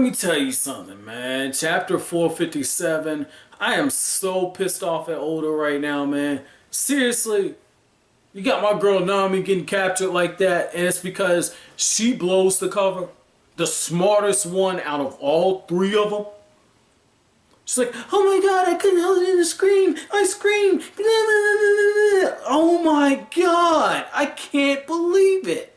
me tell you something, man. Chapter 457. I am so pissed off at Oda right now, man. Seriously, you got my girl Nami getting captured like that, and it's because she blows the cover. The smartest one out of all three of them. She's like, oh my god, I couldn't hold it in the scream. I screamed. Oh my god, I can't believe it.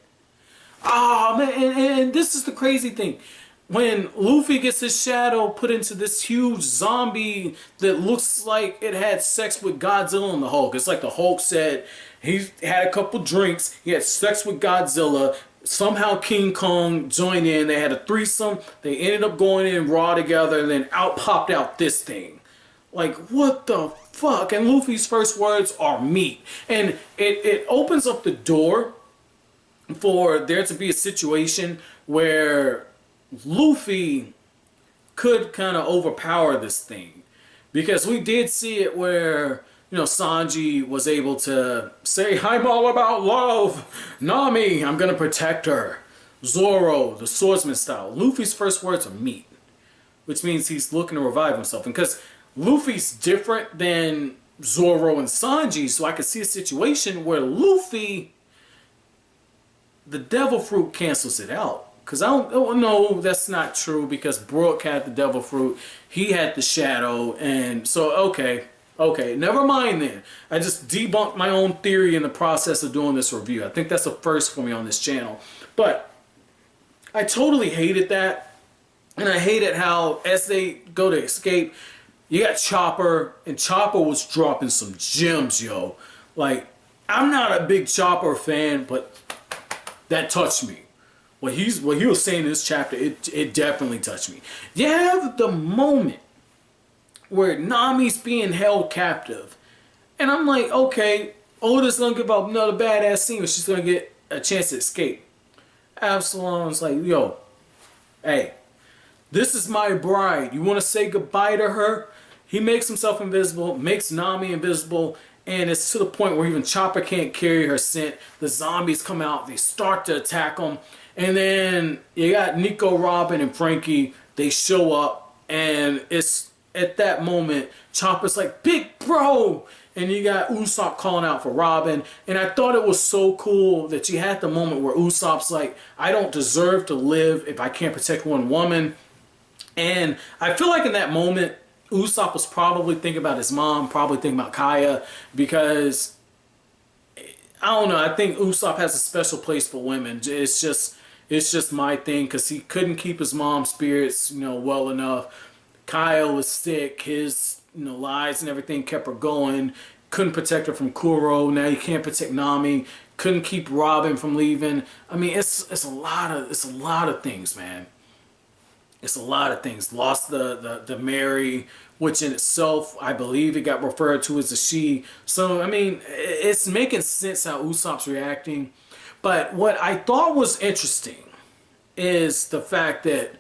Ah, man, and this is the crazy thing. When Luffy gets his shadow put into this huge zombie that looks like it had sex with Godzilla and the Hulk. It's like the Hulk said he had a couple drinks, he had sex with Godzilla. Somehow King Kong joined in, they had a threesome, they ended up going in raw together, and then out popped out this thing. Like, what the fuck? And Luffy's first words are meat. And it opens up the door for there to be a situation where Luffy could kind of overpower this thing, because we did see it where, you know, Sanji was able to say, I'm all about love, Nami, I'm gonna protect her, Zoro, the swordsman style. Luffy's first words are meat, which means he's looking to revive himself. And because Luffy's different than Zoro and Sanji, so I could see a situation where Luffy, the devil fruit cancels it out. Because I don't know, that's not true, because Brook had the devil fruit, he had the shadow, and so, okay, never mind then. I just debunked my own theory in the process of doing this review. I think that's a first for me on this channel. But I totally hated that, and I hated how, as they go to escape, you got Chopper, and Chopper was dropping some gems, yo. Like, I'm not a big Chopper fan, but that touched me. What he was saying in this chapter, it definitely touched me. You have the moment where Nami's being held captive, and I'm like, okay, Oda's gonna give up another badass scene where she's gonna get a chance to escape. Absalom's like, yo, hey, this is my bride. You want to say goodbye to her? He makes himself invisible, makes Nami invisible, and it's to the point where even Chopper can't carry her scent. The zombies come out, they start to attack him. And then you got Nico, Robin, and Franky. They show up, and it's at that moment, Chopper's like, big bro! And you got Usopp calling out for Robin. And I thought it was so cool that you had the moment where Usopp's like, I don't deserve to live if I can't protect one woman. And I feel like in that moment, Usopp was probably thinking about his mom, probably thinking about Kaya, because I don't know, I think Usopp has a special place for women. It's just my thing, because he couldn't keep his mom's spirits, you know, well enough. Kyle was sick, his, you know, lies and everything kept her going. Couldn't protect her from Kuro. Now you can't protect Nami. Couldn't keep Robin from leaving. I mean, it's a lot of things, man. It's a lot of things. Lost the Mary, which in itself, I believe it got referred to as a she. So, I mean, it's making sense how Usopp's reacting. But what I thought was interesting is the fact that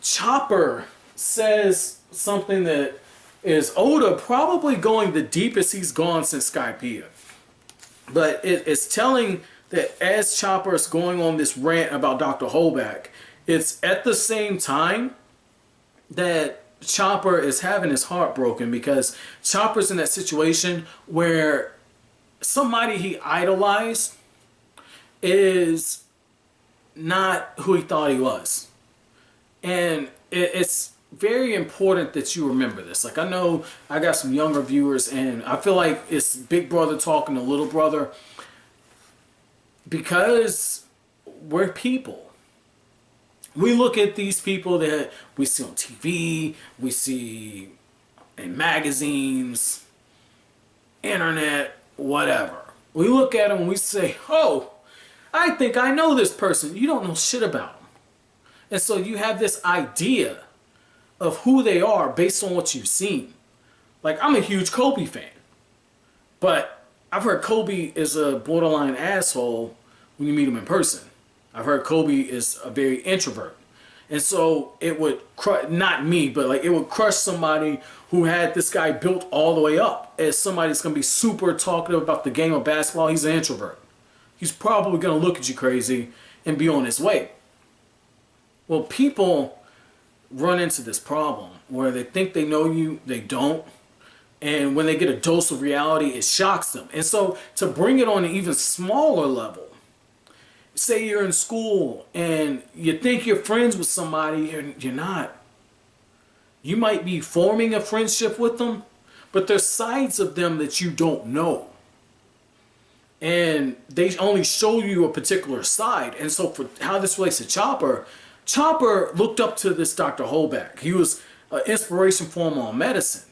Chopper says something that is Oda probably going the deepest he's gone since Skypiea. But it's telling that as Chopper is going on this rant about Dr. Holback, it's at the same time that Chopper is having his heart broken, because Chopper's in that situation where somebody he idolized is not who he thought he was. And it's very important that you remember this. Like, I know I got some younger viewers, and I feel like it's big brother talking to little brother, because we're people. We look at these people that we see on TV, we see in magazines, internet, whatever. We look at them and we say, oh, I think I know this person. You don't know shit about them. And so you have this idea of who they are based on what you've seen. Like, I'm a huge Kobe fan, but I've heard Kobe is a borderline asshole when you meet him in person. I've heard Kobe is a very introvert. And so it would crush, not me, but like it would crush somebody who had this guy built all the way up as somebody that's going to be super talkative about the game of basketball. He's an introvert. He's probably going to look at you crazy and be on his way. Well, people run into this problem where they think they know you, they don't. And when they get a dose of reality, it shocks them. And so to bring it on an even smaller level, say you're in school and you think you're friends with somebody and you're not. You might be forming a friendship with them, but there's sides of them that you don't know. And they only show you a particular side. And so for how this relates to Chopper, Chopper looked up to this Dr. Holbeck. He was an inspiration for him on medicine.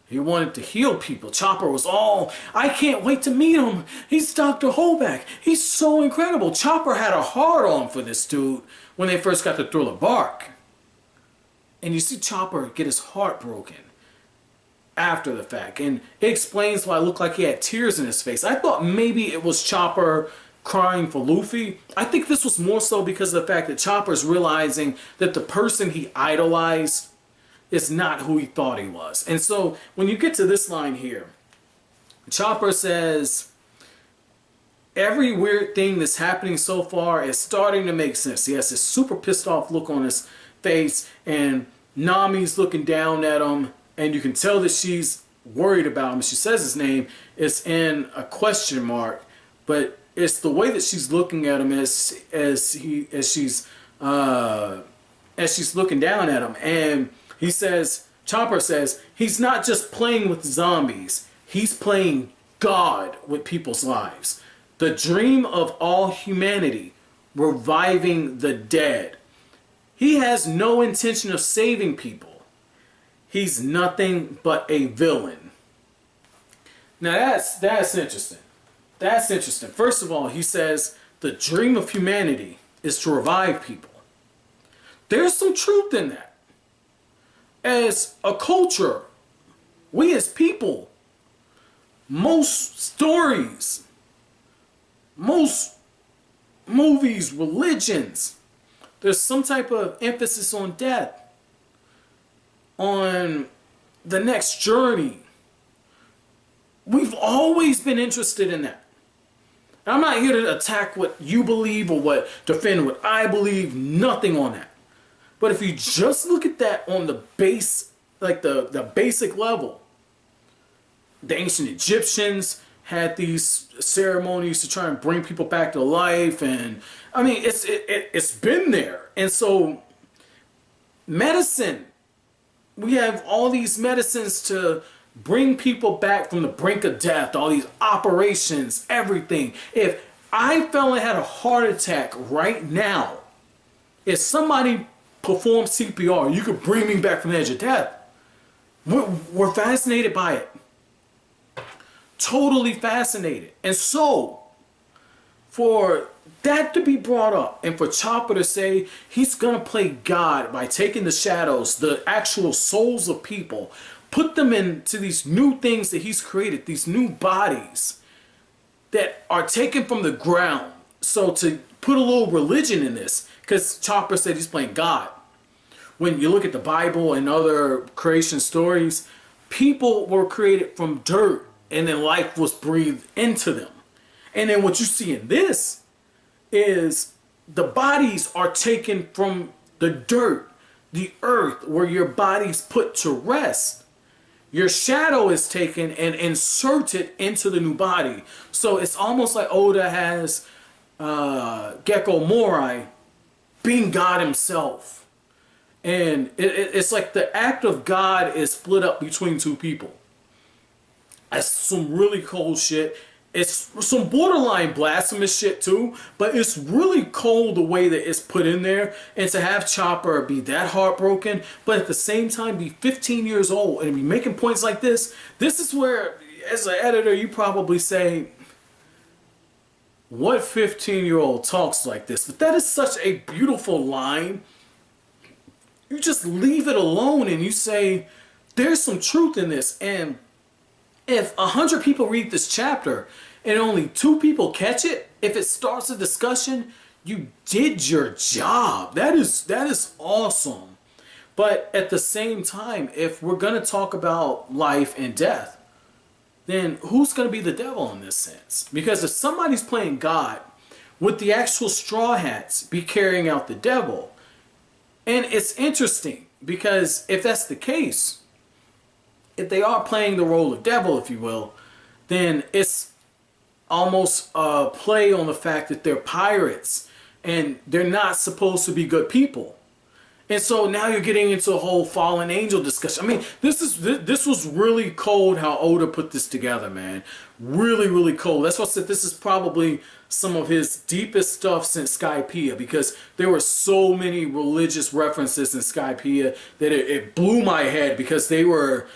He wanted to heal people. Chopper was all, I can't wait to meet him. He's Dr. Holbeck. He's so incredible. Chopper had a hard on for this dude when they first got the Thriller bark. And you see Chopper get his heart broken after the fact. And it explains why it looked like he had tears in his face. I thought maybe it was Chopper crying for Luffy. I think this was more so because of the fact that Chopper's realizing that the person he idolized is not who he thought he was. And so when you get to this line here, Chopper says, every weird thing that's happening so far is starting to make sense. He has this super pissed off look on his face, and Nami's looking down at him, and you can tell that she's worried about him. She says his name is in a question mark, but it's the way that she's looking at him as she's looking down at him. And he says, Chopper says, he's not just playing with zombies, he's playing God with people's lives. The dream of all humanity, reviving the dead. He has no intention of saving people. He's nothing but a villain. Now that's interesting. That's interesting. First of all, he says the dream of humanity is to revive people. There's some truth in that. As a culture, we as people, most stories, most movies, religions, there's some type of emphasis on death, on the next journey. We've always been interested in that. I'm not here to attack what you believe or defend what I believe, nothing on that. But if you just look at that on the base, like the basic level, the ancient Egyptians had these ceremonies to try and bring people back to life, and I mean it's been there. And so medicine, we have all these medicines to bring people back from the brink of death, all these operations, everything. If I fell and had a heart attack right now, if somebody perform CPR, you could bring me back from the edge of death. We're fascinated by it. Totally fascinated. And so, for that to be brought up, and for Chopper to say he's gonna play God by taking the shadows, the actual souls of people, put them into these new things that he's created, these new bodies that are taken from the ground. So to put a little religion in this, because Chopper said he's playing God. When you look at the Bible and other creation stories, people were created from dirt and then life was breathed into them. And then what you see in this is the bodies are taken from the dirt, the earth, where your body's put to rest. Your shadow is taken and inserted into the new body. So it's almost like Oda has Gecko Morai being God himself. And it's like the act of God is split up between two people. That's some really cold shit. It's some borderline blasphemous shit too, but it's really cold the way that it's put in there. And to have Chopper be that heartbroken, but at the same time be 15 years old and be making points like this is where, as an editor, you probably say, what 15-year-old talks like this? But that is such a beautiful line. You just leave it alone and you say, there's some truth in this. And if 100 people read this chapter and only 2 people catch it, if it starts a discussion, you did your job. That is awesome. But at the same time, if we're going to talk about life and death, then who's going to be the devil in this sense? Because if somebody's playing God, would the actual Straw Hats be carrying out the devil? And it's interesting because if that's the case, if they are playing the role of devil, if you will, then it's almost a play on the fact that they're pirates and they're not supposed to be good people. And so now you're getting into a whole fallen angel discussion. I mean, this was really cold how Oda put this together, man. Really, really cold. That's why I said this is probably some of his deepest stuff since Skypiea, because there were so many religious references in Skypiea that it blew my head, because they were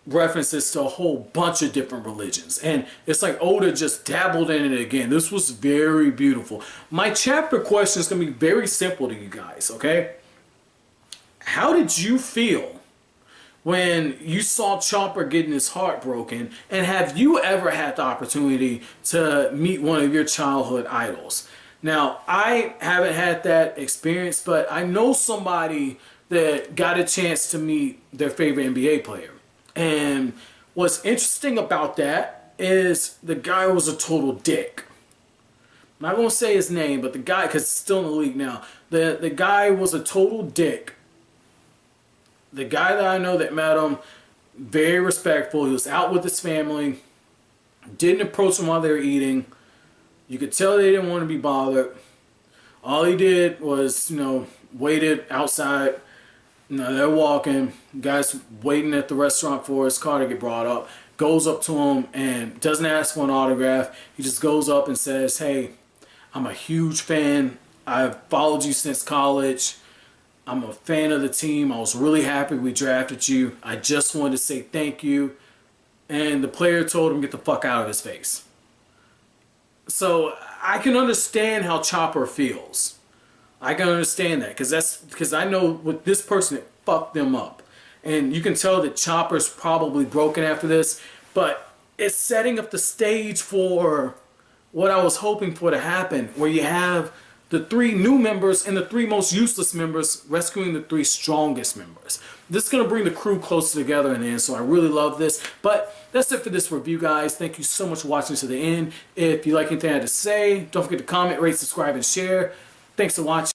references to a whole bunch of different religions. And it's like Oda just dabbled in it again. This was very beautiful. My chapter question is going to be very simple to you guys, okay? How did you feel when you saw Chopper getting his heart broken? And have you ever had the opportunity to meet one of your childhood idols? Now, I haven't had that experience, but I know somebody that got a chance to meet their favorite NBA player. And what's interesting about that is the guy was a total dick. I'm not going to say his name, but the guy, because he's still in the league now, the guy was a total dick. The guy that I know that met him, very respectful. He was out with his family. Didn't approach them while they were eating. You could tell they didn't want to be bothered. All he did was, waited outside. They're walking. Guy's waiting at the restaurant for his car to get brought up. Goes up to him and doesn't ask for an autograph. He just goes up and says, "Hey, I'm a huge fan. I've followed you since college. I'm a fan of the team. I was really happy we drafted you. I just wanted to say thank you." And the player told him, "Get the fuck out of his face." So I can understand how Chopper feels. I can understand that, because I know with this person it fucked them up. And you can tell that Chopper's probably broken after this, but it's setting up the stage for what I was hoping for to happen, where you have the 3 new members and the 3 most useless members rescuing the 3 strongest members. This is going to bring the crew closer together in the end, so I really love this. But that's it for this review, guys. Thank you so much for watching to the end. If you like anything I had to say, don't forget to comment, rate, subscribe, and share. Thanks for watching.